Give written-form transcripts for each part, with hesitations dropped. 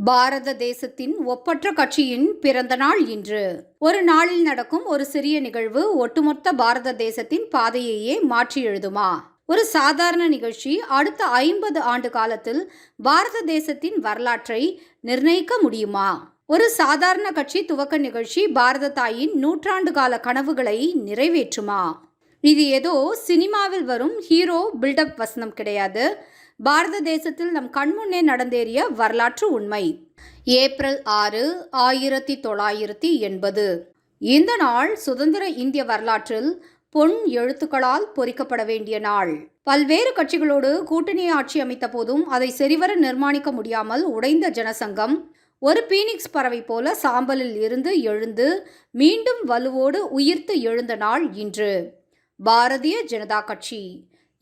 பாரத தேசத்தின் ஒப்பற்ற கட்சியின் பிறந்த நாள் இன்று. ஒரு நாளில் நடக்கும் ஒரு சிறிய நிகழ்வு ஒட்டுமொத்த பாரத தேசத்தின் பாதையையே மாற்றி எழுதுமா? ஒரு சாதாரண நிகழ்ச்சி அடுத்த 50 ஆண்டு காலத்தில் பாரத தேசத்தின் வரலாற்றை நிர்ணயிக்க முடியுமா? ஒரு சாதாரண கட்சி துவக்க நிகழ்ச்சி பாரத தாயின் நூற்றாண்டு கால கனவுகளை நிறைவேற்றுமா? இது ஏதோ சினிமாவில் வரும் ஹீரோ பில்டப் வசனம் கிடையாது. பாரத தேசத்தில் நம் கண்முன்னே நடந்தேறிய வரலாற்று உண்மை. ஏப்ரல் 6, 1980. இந்த நாள் சுதந்திர இந்திய வரலாற்றில் பொன் எழுத்துக்களால் பொறிக்கப்பட வேண்டிய நாள். பல்வேறு கட்சிகளோடு கூட்டணி ஆட்சி அமைத்த போதும் அதை சரிவர நிர்மாணிக்க முடியாமல் உடைந்த ஜனசங்கம் ஒரு பீனிக்ஸ் பறவை போல சாம்பலில் இருந்து எழுந்து மீண்டும் வலுவோடு உயிர்த்து எழுந்த நாள் இன்று. பாரதிய ஜனதா கட்சி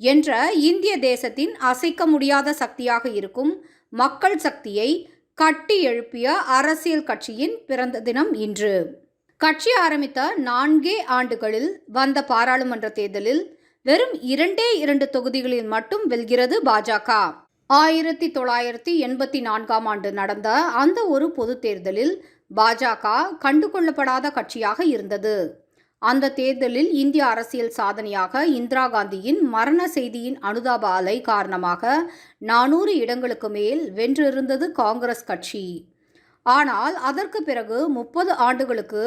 என்ற இந்திய தேசத்தின் அசைக்க முடியாத சக்தியாக இருக்கும் மக்கள் சக்தியை கட்டி எழுப்பிய அரசியல் கட்சியின் பிறந்த தினம் இன்று. கட்சி ஆரம்பித்த 4 ஆண்டுகளில் வந்த பாராளுமன்ற தேர்தலில் வெறும் 2 தொகுதிகளில் மட்டும் வெல்கிறது பாஜக. 1984 ஆண்டு நடந்த அந்த ஒரு பொது தேர்தலில் பாஜக கண்டுகொள்ளப்படாத கட்சியாக இருந்தது. அந்த தேர்தலில் இந்திய அரசியல் சாதனையாக இந்திரா காந்தியின் மரண செய்தியின் அனுதாப அலை காரணமாக 400 இடங்களுக்கு மேல் வென்றிருந்தது காங்கிரஸ் கட்சி. ஆனால் அதற்கு பிறகு 30 ஆண்டுகளுக்கு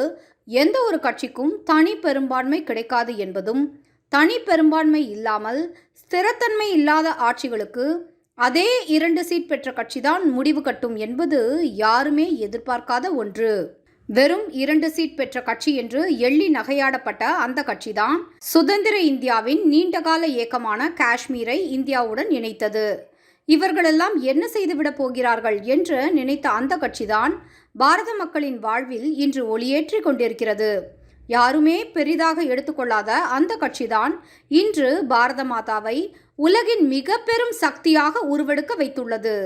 எந்த ஒரு கட்சிக்கும் தனி பெரும்பான்மை கிடைக்காது என்பதும், தனி பெரும்பான்மை இல்லாமல் ஸ்திரத்தன்மை இல்லாத ஆட்சிகளுக்கு அதே 2 சீட் பெற்ற கட்சிதான் முடிவு கட்டும் என்பது யாருமே எதிர்பார்க்காத ஒன்று. வெறும் 2 சீட் பெற்ற கட்சி என்று எள்ளி நகையாடப்பட்ட அந்த கட்சிதான் சுதந்திர இந்தியாவின் நீண்டகால இயக்கமான காஷ்மீரை இந்தியாவுடன் இணைத்தது. இவர்களெல்லாம் என்ன செய்துவிடப் போகிறார்கள் என்று நினைத்த அந்த கட்சிதான் பாரத மக்களின் வாழ்வில் இன்று ஒளியேற்றி கொண்டிருக்கிறது. யாருமே பெரிதாக எடுத்துக்கொள்ளாத அந்த கட்சிதான் இன்று பாரத மாதாவை உலகின் மிக பெரும் சக்தியாக உருவெடுக்க வைத்துள்ளது.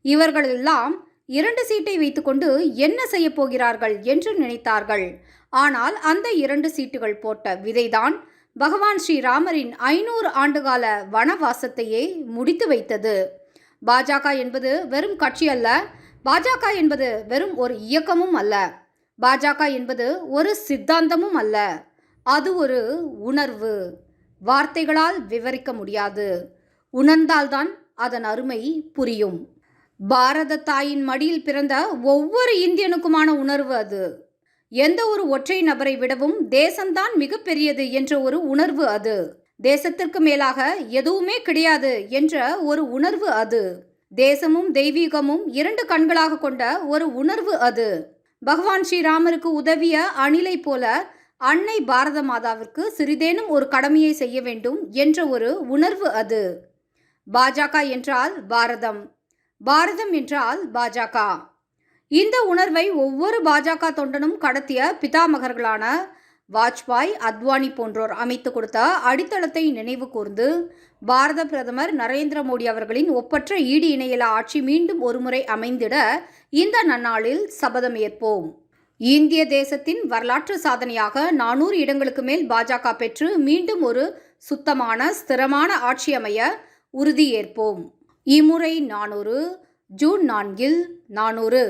இவர்களெல்லாம் 2 சீட்டை வைத்துக்கொண்டு என்ன செய்ய போகிறார்கள் என்று நினைத்தார்கள். ஆனால் அந்த 2 சீட்டுகள் போட்ட விதைதான் பகவான் ஸ்ரீராமரின் 500 ஆண்டுகால வனவாசத்தையே முடித்து வைத்தது. பாஜக என்பது வெறும் கட்சி அல்ல. பாஜக என்பது வெறும் ஒரு இயக்கமும் அல்ல. பாஜக என்பது ஒரு சித்தாந்தமும் அல்ல. அது ஒரு உணர்வு. வார்த்தைகளால் விவரிக்க முடியாது. உணர்ந்தால்தான் அதன் அருமை புரியும். பாரத தாயின் மடியில் பிறந்த ஒவ்வொரு இந்தியனுக்குமான உணர்வு அது. எந்த ஒரு ஒற்றை நபரை விடவும் தேசம்தான் மிகப்பெரியது என்ற ஒரு உணர்வு அது. தேசத்திற்கு மேலாக எதுவுமே கிடையாது என்ற ஒரு உணர்வு அது. தேசமும் தெய்வீகமும் 2 கண்களாக கொண்ட ஒரு உணர்வு அது. பகவான் ஸ்ரீராமருக்கு உதவிய அணிலை போல அன்னை பாரத மாதாவிற்கு சிறிதேனும் ஒரு கடமையை செய்ய வேண்டும் என்ற ஒரு உணர்வு அது. பாஜக என்றால் பாரதம், பாரதம் என்றால் பாஜக. இந்த உணர்வை ஒவ்வொரு பாஜக தொண்டனும் கடத்திய பிதாமகர்களான வாஜ்பாய், அத்வானி போன்றோர் அமைத்து கொடுத்த அடித்தளத்தை நினைவு கூர்ந்து பாரத பிரதமர் நரேந்திர மோடி அவர்களின் ஒப்பற்ற ஈடு இணையில்லா ஆட்சி மீண்டும் ஒருமுறை அமைந்திட இந்த நன்னாளில் சபதம் ஏற்போம். இந்திய தேசத்தின் வரலாற்று சாதனையாக 400 இடங்களுக்கு மேல் பாஜக பெற்று மீண்டும் ஒரு சுத்தமான ஸ்திரமான ஆட்சி அமைய உறுதி ஏற்போம். இம்முறை 400, ஜூன் 4, 400.